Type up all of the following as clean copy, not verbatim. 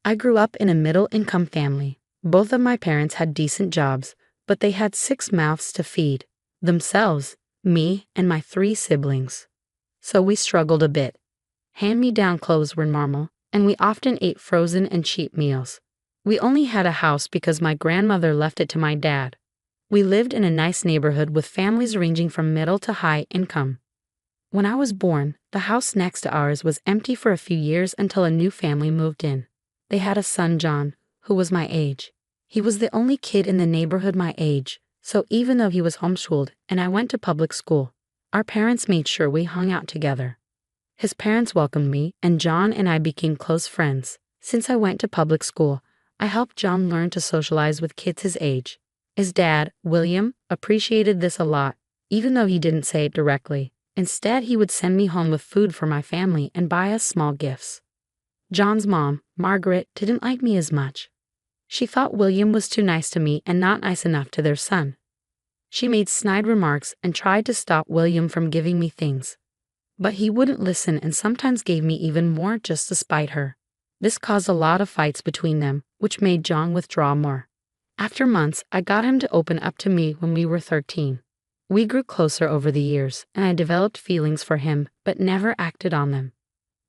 I grew up in a middle-income family. Both of my parents had decent jobs, but they had 6 mouths to feed: themselves, me, and my 3 siblings. So we struggled a bit. Hand-me-down clothes were normal, and we often ate frozen and cheap meals. We only had a house because my grandmother left it to my dad. We lived in a nice neighborhood with families ranging from middle to high income. When I was born, the house next to ours was empty for a few years until a new family moved in. They had a son, John, who was my age. He was the only kid in the neighborhood my age, so even though he was homeschooled and I went to public school, our parents made sure we hung out together. His parents welcomed me, and John and I became close friends. Since I went to public school, I helped John learn to socialize with kids his age. His dad, William, appreciated this a lot, even though he didn't say it directly. Instead, he would send me home with food for my family and buy us small gifts. John's mom, Margaret, didn't like me as much. She thought William was too nice to me and not nice enough to their son. She made snide remarks and tried to stop William from giving me things. But he wouldn't listen and sometimes gave me even more just to spite her. This caused a lot of fights between them, which made John withdraw more. After months, I got him to open up to me when we were 13. We grew closer over the years, and I developed feelings for him, but never acted on them.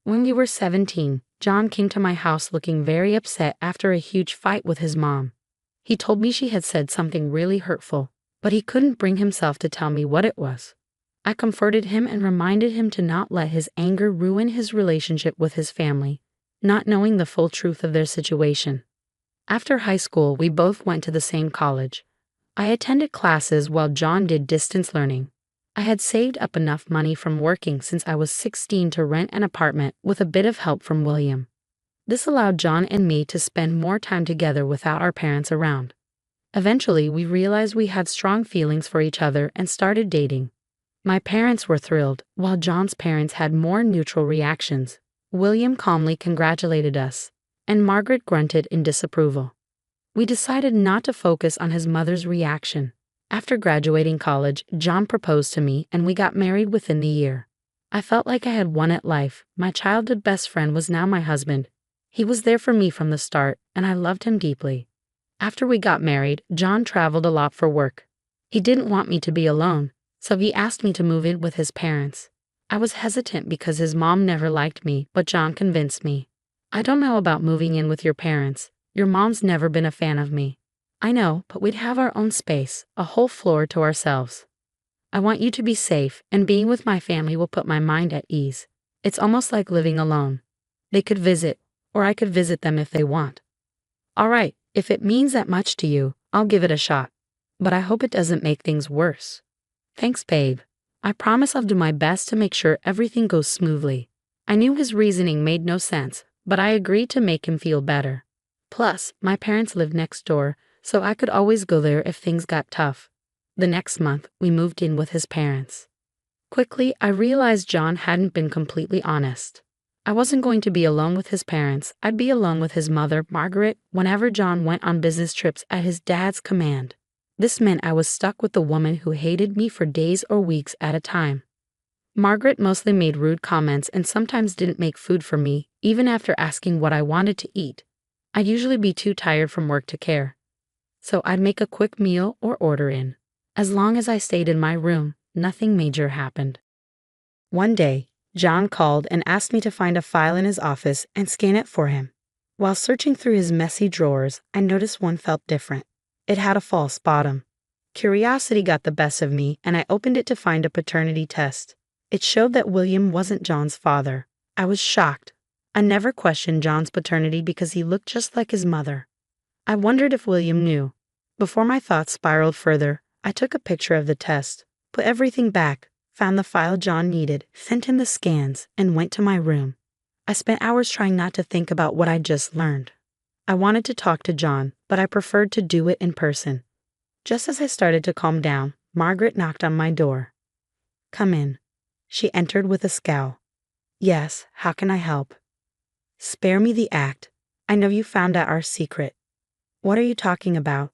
When we were 17, John came to my house looking very upset after a huge fight with his mom. He told me she had said something really hurtful, but he couldn't bring himself to tell me what it was. I comforted him and reminded him to not let his anger ruin his relationship with his family, not knowing the full truth of their situation. After high school, we both went to the same college. I attended classes while John did distance learning. I had saved up enough money from working since I was 16 to rent an apartment with a bit of help from William. This allowed John and me to spend more time together without our parents around. Eventually, we realized we had strong feelings for each other and started dating. My parents were thrilled, while John's parents had more neutral reactions. William calmly congratulated us, and Margaret grunted in disapproval. We decided not to focus on his mother's reaction. After graduating college, John proposed to me and we got married within the year. I felt like I had won at life. My childhood best friend was now my husband. He was there for me from the start, and I loved him deeply. After we got married, John traveled a lot for work. He didn't want me to be alone, so he asked me to move in with his parents. I was hesitant because his mom never liked me, but John convinced me. I don't know about moving in with your parents. Your mom's never been a fan of me. I know, but we'd have our own space, a whole floor to ourselves. I want you to be safe, and being with my family will put my mind at ease. It's almost like living alone. They could visit, or I could visit them if they want. All right, if it means that much to you, I'll give it a shot. But I hope it doesn't make things worse. Thanks, babe. I promise I'll do my best to make sure everything goes smoothly. I knew his reasoning made no sense, but I agreed to make him feel better. Plus, my parents lived next door, so I could always go there if things got tough. The next month, we moved in with his parents. Quickly, I realized John hadn't been completely honest. I wasn't going to be alone with his parents. I'd be alone with his mother, Margaret, whenever John went on business trips at his dad's command. This meant I was stuck with the woman who hated me for days or weeks at a time. Margaret mostly made rude comments and sometimes didn't make food for me, even after asking what I wanted to eat. I'd usually be too tired from work to care. So I'd make a quick meal or order in. As long as I stayed in my room, nothing major happened. One day, John called and asked me to find a file in his office and scan it for him. While searching through his messy drawers, I noticed one felt different. It had a false bottom. Curiosity got the best of me, and I opened it to find a paternity test. It showed that William wasn't John's father. I was shocked. I never questioned John's paternity because he looked just like his mother. I wondered if William knew. Before my thoughts spiraled further, I took a picture of the test, put everything back, found the file John needed, sent him the scans, and went to my room. I spent hours trying not to think about what I'd just learned. I wanted to talk to John, but I preferred to do it in person. Just as I started to calm down, Margaret knocked on my door. "Come in." She entered with a scowl. "Yes, how can I help?" "Spare me the act. I know you found out our secret." "What are you talking about?"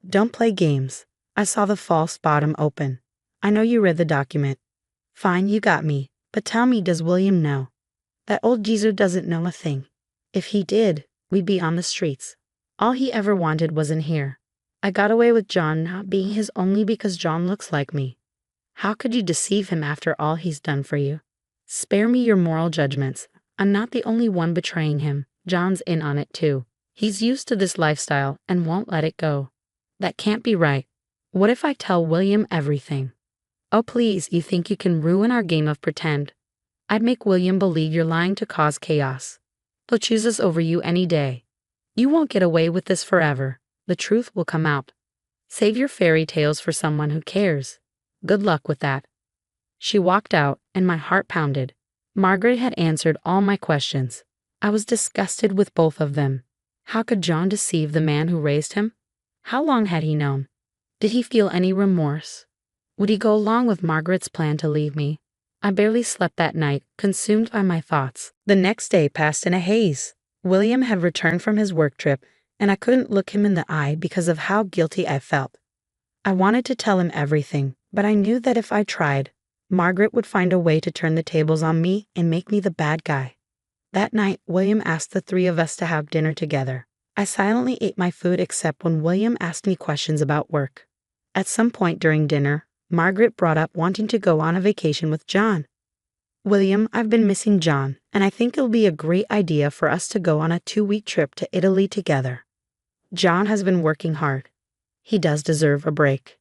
"Don't play games. I saw the false bottom open. I know you read the document." "Fine, you got me. But tell me, does William know?" "That old geezer doesn't know a thing. If he did, we'd be on the streets. All he ever wanted wasn't here. I got away with John not being his only because John looks like me. How could you deceive him after all he's done for you? Spare me your moral judgments. I'm not the only one betraying him. John's in on it too. He's used to this lifestyle and won't let it go. That can't be right. What if I tell William everything? Oh please, you think you can ruin our game of pretend? I'd make William believe you're lying to cause chaos. He'll choose us over you any day. You won't get away with this forever. The truth will come out. Save your fairy tales for someone who cares. Good luck with that. She walked out, and my heart pounded. Margaret had answered all my questions. I was disgusted with both of them. How could John deceive the man who raised him? How long had he known? Did he feel any remorse? Would he go along with Margaret's plan to leave me? I barely slept that night, consumed by my thoughts. The next day passed in a haze. William had returned from his work trip, and I couldn't look him in the eye because of how guilty I felt. I wanted to tell him everything, but I knew that if I tried, Margaret would find a way to turn the tables on me and make me the bad guy. That night, William asked the three of us to have dinner together. I silently ate my food except when William asked me questions about work. At some point during dinner, Margaret brought up wanting to go on a vacation with John. William, I've been missing John, and I think it'll be a great idea for us to go on a 2-week trip to Italy together. John has been working hard. He does deserve a break.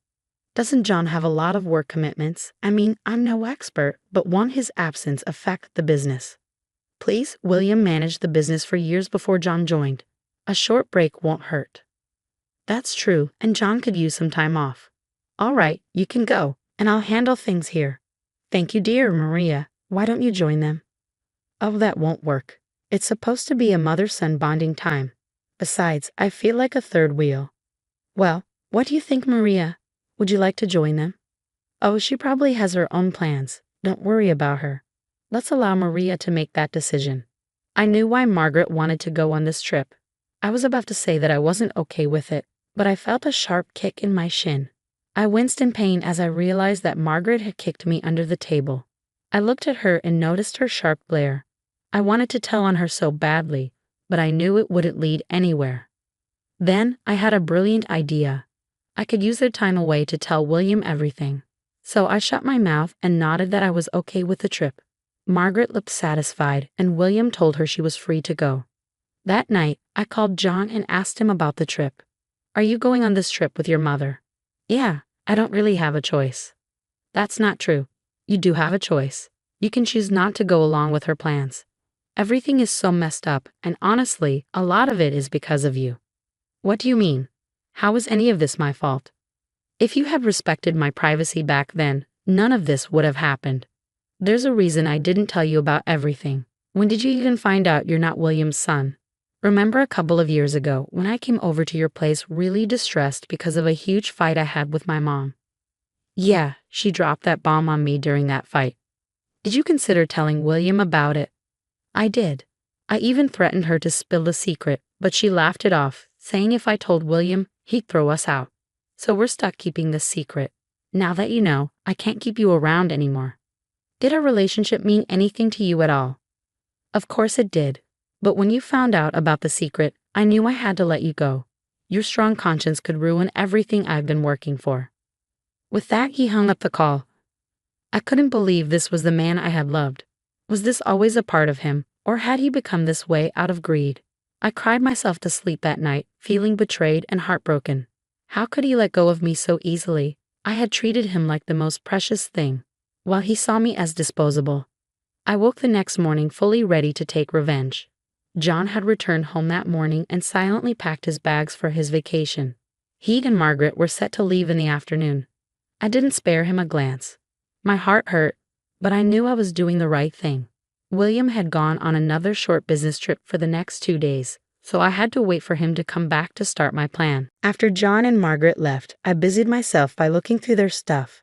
Doesn't John have a lot of work commitments? I mean, I'm no expert, but won't his absence affect the business? Please, William managed the business for years before John joined. A short break won't hurt. That's true, and John could use some time off. All right, you can go, and I'll handle things here. Thank you, dear Maria. Why don't you join them? Oh, that won't work. It's supposed to be a mother-son bonding time. Besides, I feel like a third wheel. Well, what do you think, Maria? Would you like to join them? Oh, she probably has her own plans. Don't worry about her. Let's allow Maria to make that decision. I knew why Margaret wanted to go on this trip. I was about to say that I wasn't okay with it, but I felt a sharp kick in my shin. I winced in pain as I realized that Margaret had kicked me under the table. I looked at her and noticed her sharp glare. I wanted to tell on her so badly, but I knew it wouldn't lead anywhere. Then I had a brilliant idea. I could use their time away to tell William everything. So I shut my mouth and nodded that I was okay with the trip. Margaret looked satisfied, and William told her she was free to go. That night, I called John and asked him about the trip. Are you going on this trip with your mother? Yeah, I don't really have a choice. That's not true. You do have a choice. You can choose not to go along with her plans. Everything is so messed up, and honestly, a lot of it is because of you. What do you mean? How is any of this my fault? If you had respected my privacy back then, none of this would have happened. There's a reason I didn't tell you about everything. When did you even find out you're not William's son? Remember a couple of years ago when I came over to your place really distressed because of a huge fight I had with my mom? Yeah, she dropped that bomb on me during that fight. Did you consider telling William about it? I did. I even threatened her to spill the secret, but she laughed it off, saying if I told William, he'd throw us out. So we're stuck keeping this secret. Now that you know, I can't keep you around anymore. Did our relationship mean anything to you at all? Of course it did. But when you found out about the secret, I knew I had to let you go. Your strong conscience could ruin everything I've been working for. With that, he hung up the call. I couldn't believe this was the man I had loved. Was this always a part of him, or had he become this way out of greed? I cried myself to sleep that night, feeling betrayed and heartbroken. How could he let go of me so easily? I had treated him like the most precious thing, while he saw me as disposable. I woke the next morning fully ready to take revenge. John had returned home that morning and silently packed his bags for his vacation. He and Margaret were set to leave in the afternoon. I didn't spare him a glance. My heart hurt, but I knew I was doing the right thing. William had gone on another short business trip for the next 2 days, so I had to wait for him to come back to start my plan. After John and Margaret left, I busied myself by looking through their stuff.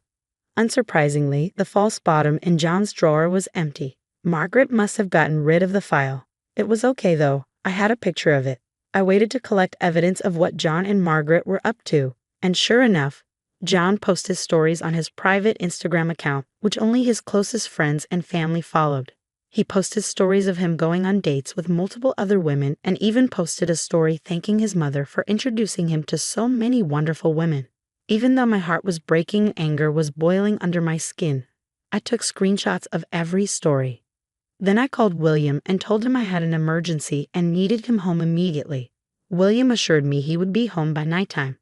Unsurprisingly, the false bottom in John's drawer was empty. Margaret must have gotten rid of the file. It was okay though, I had a picture of it. I waited to collect evidence of what John and Margaret were up to, and sure enough, John posted stories on his private Instagram account, which only his closest friends and family followed. He posted stories of him going on dates with multiple other women and even posted a story thanking his mother for introducing him to so many wonderful women. Even though my heart was breaking and anger was boiling under my skin, I took screenshots of every story. Then I called William and told him I had an emergency and needed him home immediately. William assured me he would be home by nighttime.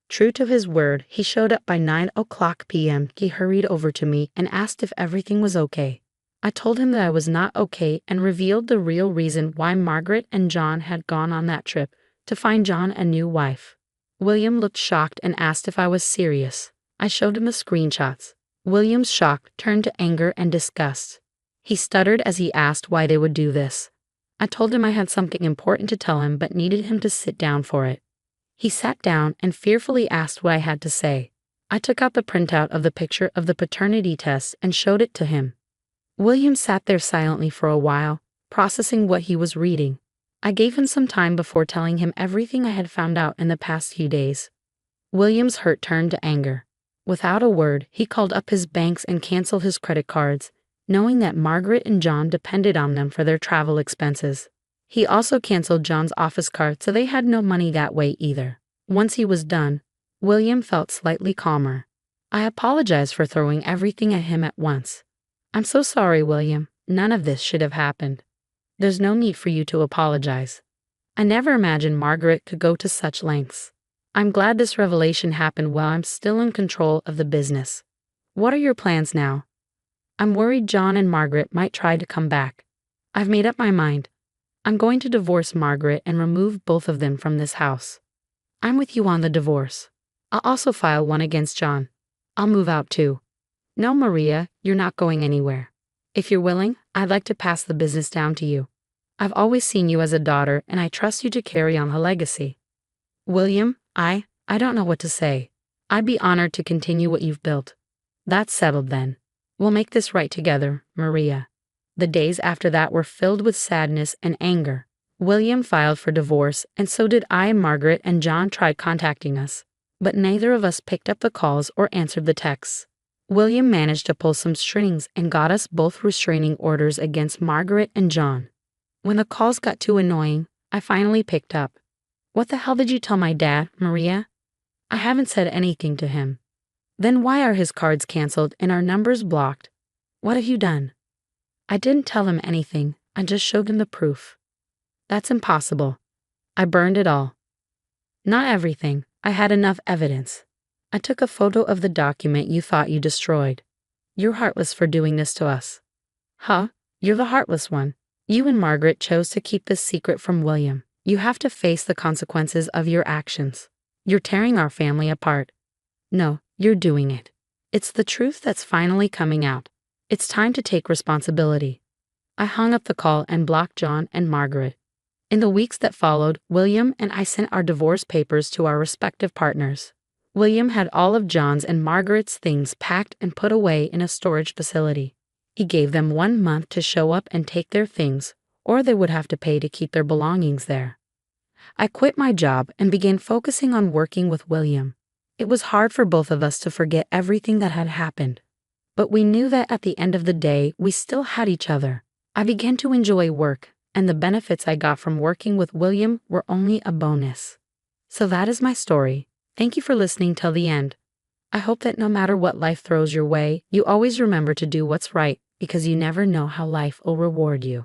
True to his word, he showed up by 9:00 p.m. He hurried over to me and asked if everything was okay. I told him that I was not okay and revealed the real reason why Margaret and John had gone on that trip, to find John a new wife. William looked shocked and asked if I was serious. I showed him the screenshots. William's shock turned to anger and disgust. He stuttered as he asked why they would do this. I told him I had something important to tell him but needed him to sit down for it. He sat down and fearfully asked what I had to say. I took out the printout of the picture of the paternity test and showed it to him. William sat there silently for a while, processing what he was reading. I gave him some time before telling him everything I had found out in the past few days. William's hurt turned to anger. Without a word, he called up his banks and canceled his credit cards, knowing that Margaret and John depended on them for their travel expenses. He also canceled John's office card, so they had no money that way either. Once he was done, William felt slightly calmer. I apologized for throwing everything at him at once. I'm so sorry, William. None of this should have happened. There's no need for you to apologize. I never imagined Margaret could go to such lengths. I'm glad this revelation happened while I'm still in control of the business. What are your plans now? I'm worried John and Margaret might try to come back. I've made up my mind. I'm going to divorce Margaret and remove both of them from this house. I'm with you on the divorce. I'll also file one against John. I'll move out too. No, Maria, you're not going anywhere. If you're willing, I'd like to pass the business down to you. I've always seen you as a daughter, and I trust you to carry on the legacy. William, I don't know what to say. I'd be honored to continue what you've built. That's settled then. We'll make this right together, Maria. The days after that were filled with sadness and anger. William filed for divorce, and so did I. Margaret and John tried contacting us, but neither of us picked up the calls or answered the texts. William managed to pull some strings and got us both restraining orders against Margaret and John. When the calls got too annoying, I finally picked up. What the hell did you tell my dad, Maria? I haven't said anything to him. Then why are his cards canceled and our numbers blocked? What have you done? I didn't tell him anything. I just showed him the proof. That's impossible. I burned it all. Not everything. I had enough evidence. I took a photo of the document you thought you destroyed. You're heartless for doing this to us. Huh? You're the heartless one. You and Margaret chose to keep this secret from William. You have to face the consequences of your actions. You're tearing our family apart. No, you're doing it. It's the truth that's finally coming out. It's time to take responsibility. I hung up the call and blocked John and Margaret. In the weeks that followed, William and I sent our divorce papers to our respective partners. William had all of John's and Margaret's things packed and put away in a storage facility. He gave them 1 month to show up and take their things, or they would have to pay to keep their belongings there. I quit my job and began focusing on working with William. It was hard for both of us to forget everything that had happened, but we knew that at the end of the day, we still had each other. I began to enjoy work, and the benefits I got from working with William were only a bonus. So that is my story. Thank you for listening till the end. I hope that no matter what life throws your way, you always remember to do what's right, because you never know how life will reward you.